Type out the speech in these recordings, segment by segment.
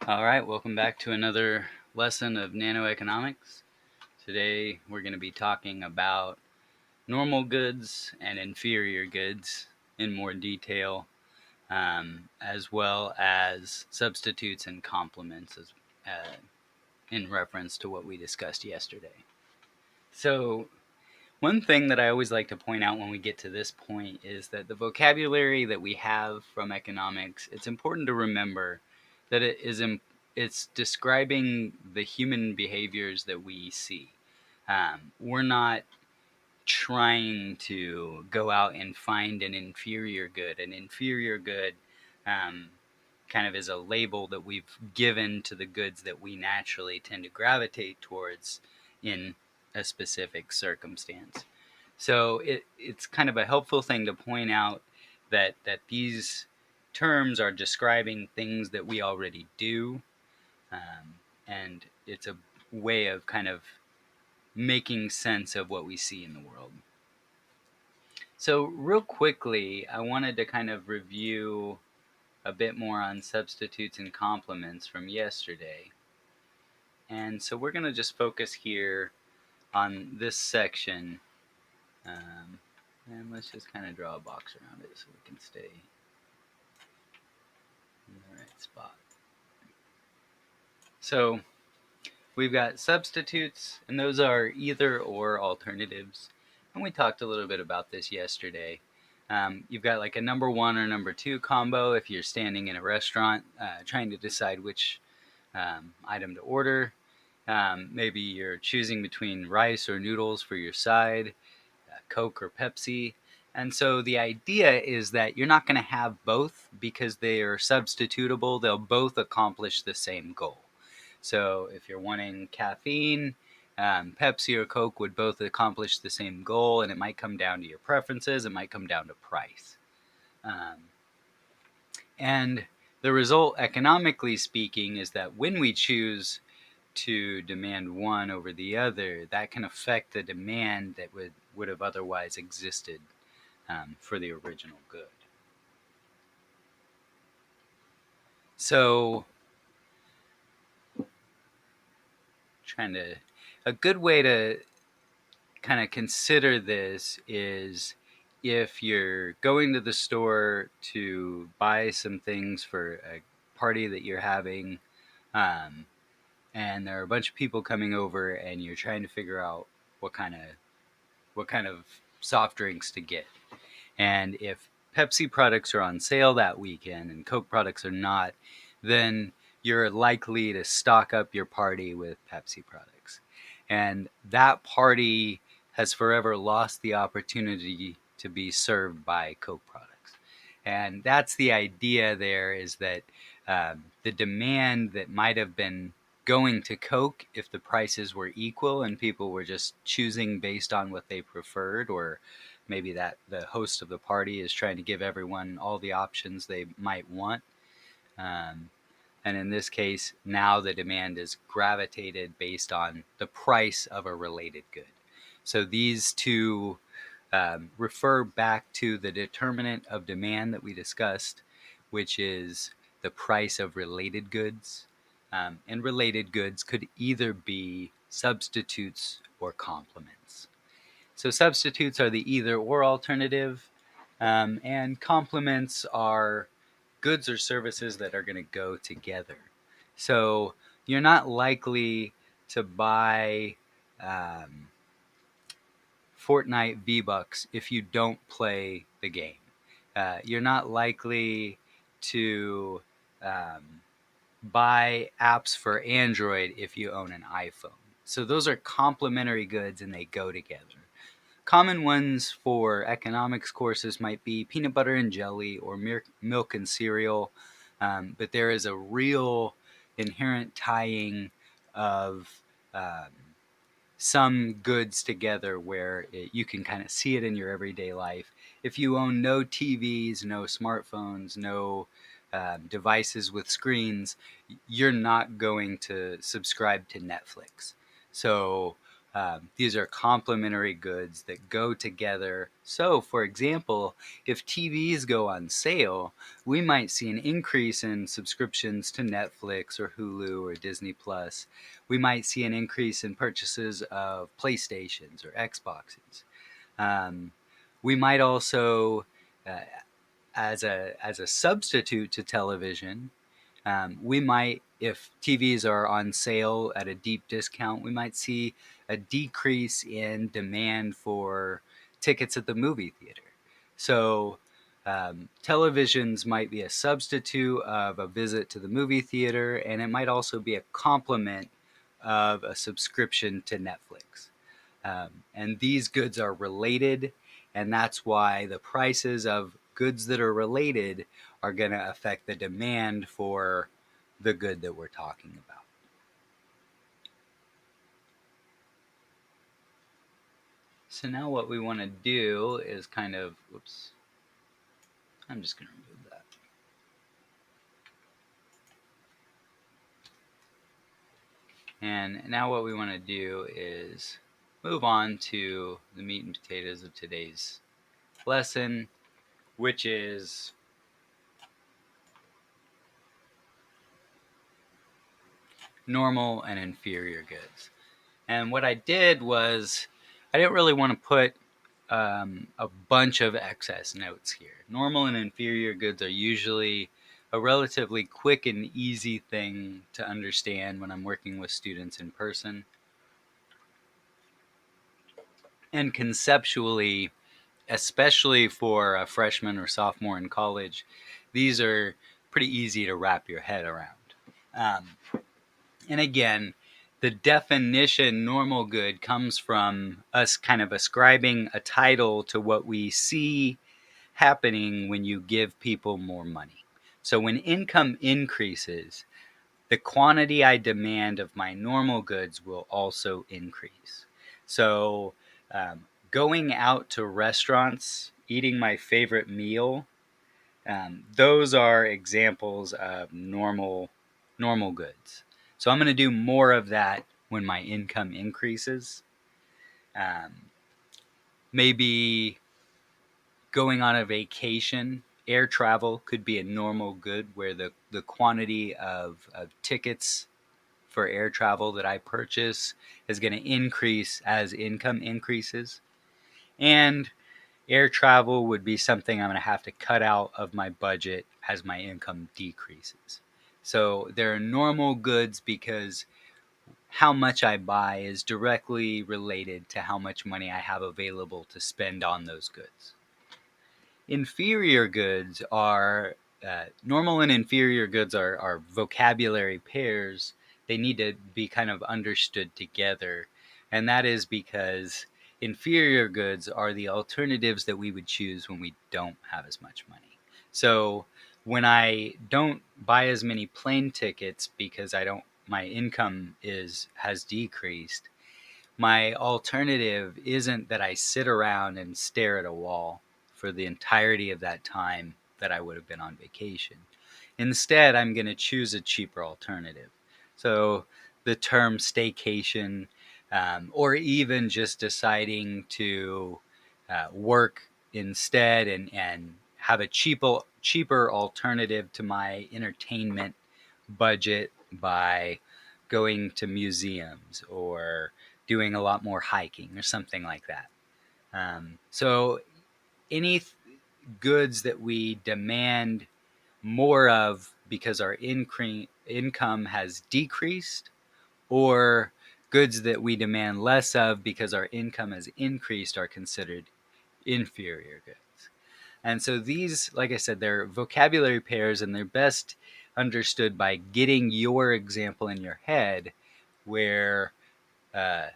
All right, welcome back to another lesson of nanoeconomics. Today we're going to be talking about normal goods and inferior goods in more detail, as well as substitutes and complements in reference to what we discussed yesterday. So, one thing that I always like to point out when we get to this point is that the vocabulary that we have from economics, it's important to remember that it's describing the human behaviors that we see. We're not trying to go out and find an inferior good. An inferior good um, kind of is a label that we've given to the goods that we naturally tend to gravitate towards in a specific circumstance. So it's kind of a helpful thing to point out that these terms are describing things that we already do, and it's a way of kind of making sense of what we see in the world. So real quickly, I wanted to kind of review a bit more on substitutes and complements from yesterday. And so we're going to just focus here on this section. Um, and let's just kind of draw a box around it so we can stay in the right spot. So we've got substitutes, and those are either or alternatives. And we talked a little bit about this yesterday. You've got like a number one or number two combo if you're standing in a restaurant trying to decide which item to order. Maybe you're choosing between rice or noodles for your side, Coke or Pepsi. And so the idea is that you're not going to have both because they are substitutable. They'll both accomplish the same goal. So if you're wanting caffeine, Pepsi or Coke would both accomplish the same goal, and it might come down to your preferences. It might come down to price. Um, and the result, economically speaking, is that when we choose to demand one over the other, that can affect the demand that would have otherwise existed for the original good. So, trying to a good way to kind of consider this is if you're going to the store to buy some things for a party that you're having, um, and there are a bunch of people coming over, and you're trying to figure out what kind of what kind of soft drinks to get. And if Pepsi products are on sale that weekend and Coke products are not, then you're likely to stock up your party with Pepsi products. And that party has forever lost the opportunity to be served by Coke products. And that's the idea there, is that the demand that might have been going to Coke if the prices were equal and people were just choosing based on what they preferred, or maybe that the host of the party is trying to give everyone all the options they might want. Um, and in this case, now the demand is gravitated based on the price of a related good. So these two refer back to the determinant of demand that we discussed, which is the price of related goods. And related goods could either be substitutes or complements. So substitutes are the either or alternative, and complements are goods or services that are going to go together. So you're not likely to buy Fortnite V-Bucks if you don't play the game. You're not likely to buy apps for Android if you own an iPhone. So those are complementary goods and they go together. Common ones for economics courses might be peanut butter and jelly or milk and cereal, but there is a real inherent tying of some goods together where you can kind of see it in your everyday life. If you own no TVs, no smartphones, no devices with screens, you're not going to subscribe to Netflix. So These are complementary goods that go together. So, for example, if TVs go on sale, we might see an increase in subscriptions to Netflix or Hulu or Disney Plus. We might see an increase in purchases of PlayStations or Xboxes. Um, we might also, uh, as a substitute to television, we might, if TVs are on sale at a deep discount, we might see a decrease in demand for tickets at the movie theater. So, televisions might be a substitute of a visit to the movie theater, and it might also be a complement of a subscription to Netflix. And these goods are related, and that's why the prices of goods that are related are going to affect the demand for the good that we're talking about. So now what we want to do is kind of, whoops, I'm just going to remove that. And now what we want to do is move on to the meat and potatoes of today's lesson, which is normal and inferior goods. And what I did was I didn't really want to put a bunch of excess notes here. Normal and inferior goods are usually a relatively quick and easy thing to understand when I'm working with students in person. And conceptually, especially for a freshman or sophomore in college, these are pretty easy to wrap your head around. Um, And again, the definition normal good comes from us kind of ascribing a title to what we see happening when you give people more money. So when income increases, the quantity I demand of my normal goods will also increase. So going out to restaurants, eating my favorite meal, those are examples of normal goods. So I'm going to do more of that when my income increases. Um, Maybe going on a vacation, air travel could be a normal good where the quantity of tickets for air travel that I purchase is going to increase as income increases. And air travel would be something I'm going to have to cut out of my budget as my income decreases. So there are normal goods because how much I buy is directly related to how much money I have available to spend on those goods. Inferior goods are normal and inferior goods are vocabulary pairs. They need to be kind of understood together. And that is because inferior goods are the alternatives that we would choose when we don't have as much money. So when I don't buy as many plane tickets because my income has decreased, my alternative isn't that I sit around and stare at a wall for the entirety of that time that I would have been on vacation. Instead, I'm going to choose a cheaper alternative. So the term staycation, or even just deciding to work instead and have a cheaper alternative to my entertainment budget by going to museums or doing a lot more hiking or something like that. So any goods that we demand more of because our income has decreased, or goods that we demand less of because our income has increased, are considered inferior goods. And so these, like I said, they're vocabulary pairs, and they're best understood by getting your example in your head where uh,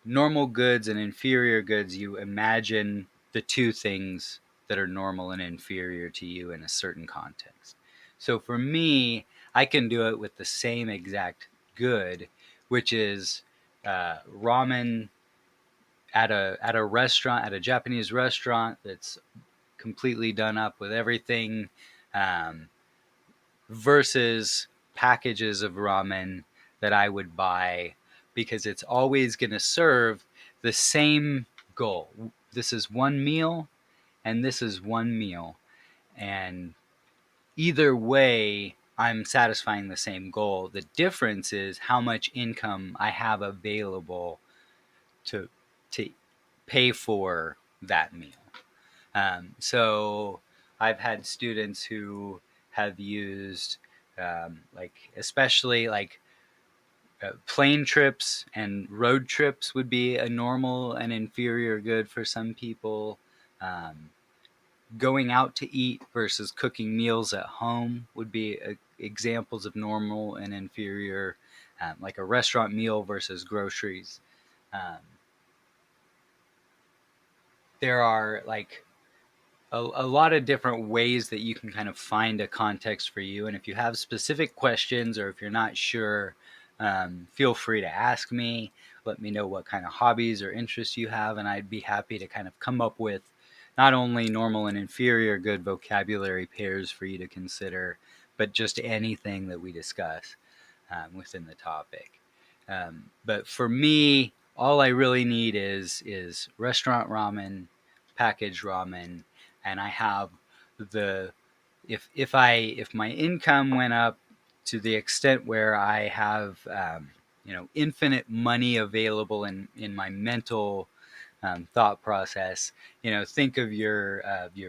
normal goods and inferior goods, you imagine the two things that are normal and inferior to you in a certain context. So for me, I can do it with the same exact good, which is ramen at a restaurant, at a Japanese restaurant that's completely done up with everything, um, versus packages of ramen that I would buy because it's always going to serve the same goal. This is one meal, and this is one meal. And either way, I'm satisfying the same goal. The difference is how much income I have available to to pay for that meal. So I've had students who have used like especially like plane trips and road trips would be a normal and inferior good for some people. Um, Going out to eat versus cooking meals at home would be examples of normal and inferior, like a restaurant meal versus groceries. Um, there are like a lot of different ways that you can kind of find a context for you. And if you have specific questions or if you're not sure, feel free to ask me. Let me know what kind of hobbies or interests you have, and I'd be happy to kind of come up with not only normal and inferior good vocabulary pairs for you to consider, but just anything that we discuss within the topic. But for me, all I really need is restaurant ramen, packaged ramen, and I have the if my income went up to the extent where I have infinite money available in my mental thought process. Think of your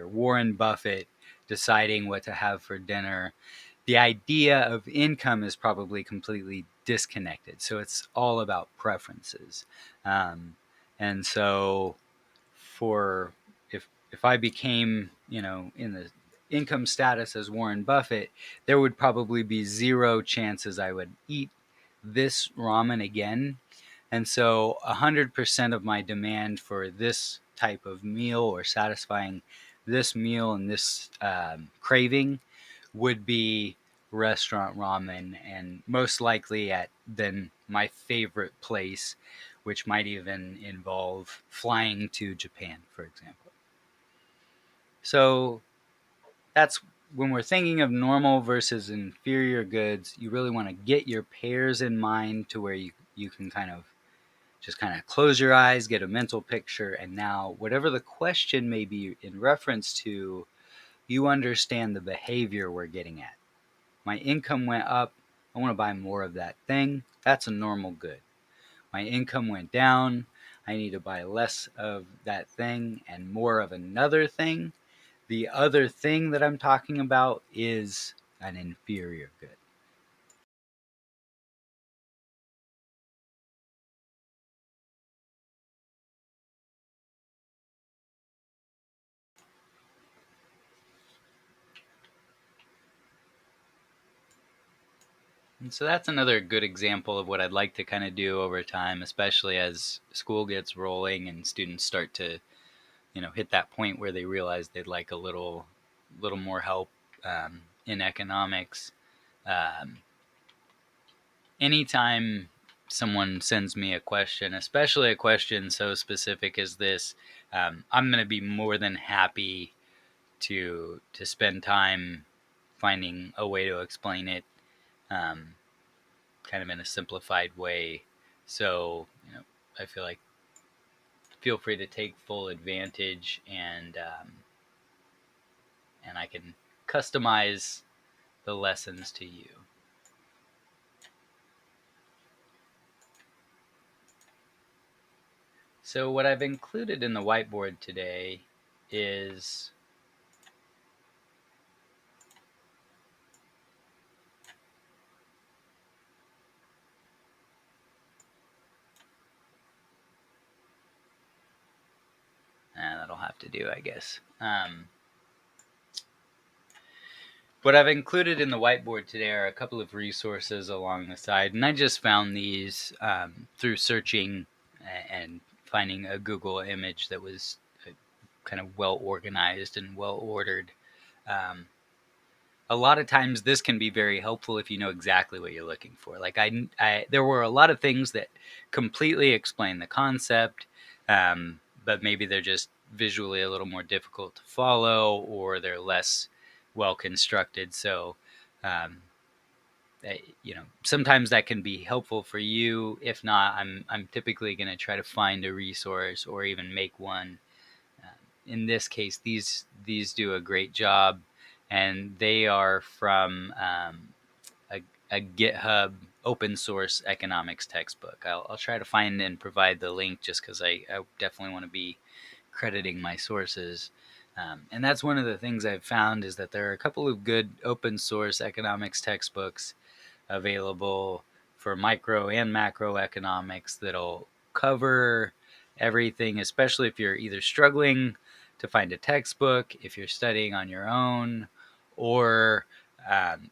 Warren Buffett deciding what to have for dinner. The idea of income is probably completely disconnected. So it's all about preferences. And so for if I became, in the income status as Warren Buffett, there would probably be zero chances I would eat this ramen again. And so 100% of my demand for this type of meal or satisfying this meal and this craving would be restaurant ramen, and most likely at then my favorite place, which might even involve flying to Japan, for example. So that's when we're thinking of normal versus inferior goods, you really want to get your pairs in mind to where you can kind of close your eyes, get a mental picture, and now whatever the question may be in reference to, you understand the behavior we're getting at. My income went up. I want to buy more of that thing. That's a normal good. My income went down. I need to buy less of that thing and more of another thing. The other thing that I'm talking about is an inferior good. And so that's another good example of what I'd like to kind of do over time, especially as school gets rolling and students start to, hit that point where they realize they'd like a little more help in economics. Um, Anytime someone sends me a question, especially a question so specific as this, I'm going to be more than happy to spend time finding a way to explain it, um, kind of in a simplified way. So I feel like feel free to take full advantage, and I can customize the lessons to you. So what I've included in the whiteboard today is that'll have to do, I guess. What I've included in the whiteboard today are a couple of resources along the side, and I just found these through searching and finding a Google image that was kind of well organized and well ordered. Um, a lot of times this can be very helpful if you know exactly what you're looking for. Like there were a lot of things that completely explain the concept, but maybe they're just visually a little more difficult to follow, or they're less well constructed. So um, sometimes that can be helpful for you. If not, I'm typically going to try to find a resource or even make one. In this case, these do a great job, and they are from a, a GitHub open source economics textbook. I'll try to find and provide the link, just because I definitely want to be crediting my sources. And that's one of the things I've found, is that there are a couple of good open source economics textbooks available for micro and macroeconomics that'll cover everything, especially if you're either struggling to find a textbook, if you're studying on your own, or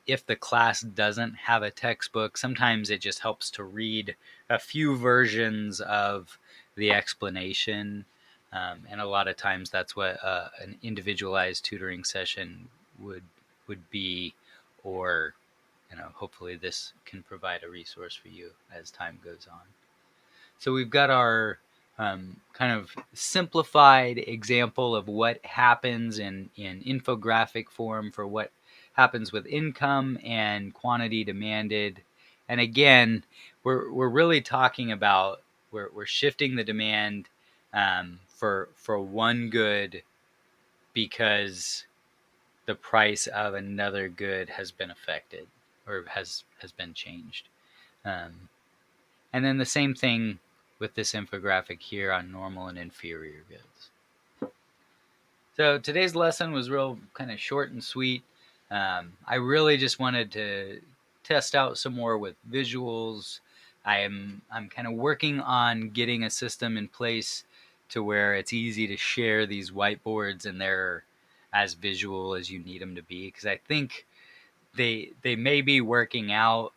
if the class doesn't have a textbook. Sometimes it just helps to read a few versions of the explanation. And a lot of times that's what an individualized tutoring session would be, or hopefully this can provide a resource for you as time goes on. So we've got our kind of simplified example of what happens in infographic form for what happens with income and quantity demanded. And again, we're really talking about, we're shifting the demand for one good because the price of another good has been affected, or has been changed. And then the same thing with this infographic here on normal and inferior goods. So today's lesson was real kind of short and sweet. I really just wanted to test out some more with visuals. I'm kind of working on getting a system in place to where it's easy to share these whiteboards, and they're as visual as you need them to be, because I think they may be working out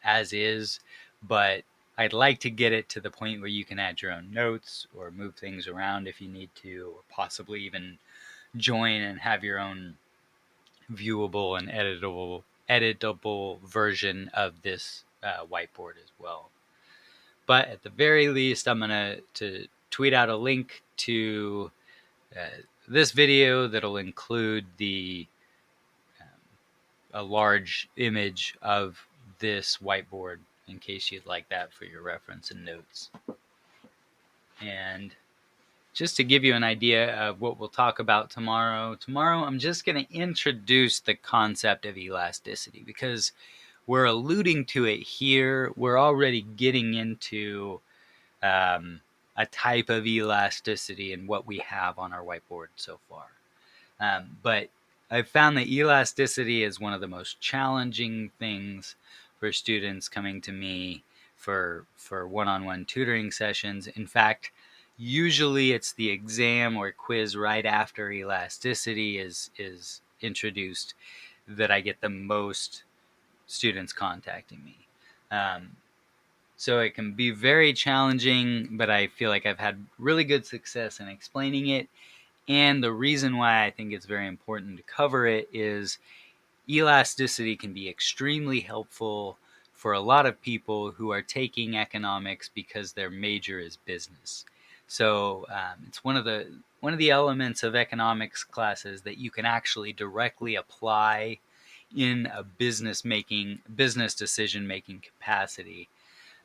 as is, but I'd like to get it to the point where you can add your own notes or move things around if you need to, or possibly even join and have your own viewable and editable version of this whiteboard as well. But at the very least, I'm gonna to tweet out a link to this video that'll include the a large image of this whiteboard, in case you'd like that for your reference and notes. And just to give you an idea of what we'll talk about tomorrow, I'm just going to introduce the concept of elasticity, because we're alluding to it here. We're already getting into a type of elasticity in what we have on our whiteboard so far. But I've found that elasticity is one of the most challenging things for students coming to me for one-on-one tutoring sessions. In fact, usually it's the exam or quiz right after elasticity is introduced that I get the most students contacting me. So it can be very challenging, but I feel like I've had really good success in explaining it. And the reason why I think it's very important to cover it is elasticity can be extremely helpful for a lot of people who are taking economics because their major is business. So it's one of the elements of economics classes that you can actually directly apply in a business decision making capacity.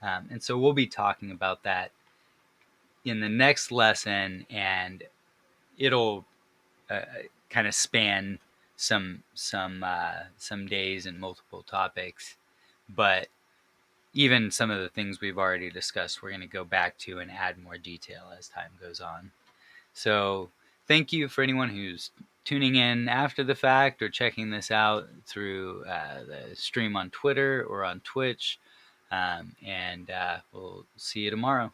And so we'll be talking about that in the next lesson, and it'll uh, kind of span some days and multiple topics. But even some of the things we've already discussed, we're going to go back to and add more detail as time goes on. So thank you for anyone who's tuning in after the fact or checking this out through the stream on Twitter or on Twitch. And we'll see you tomorrow.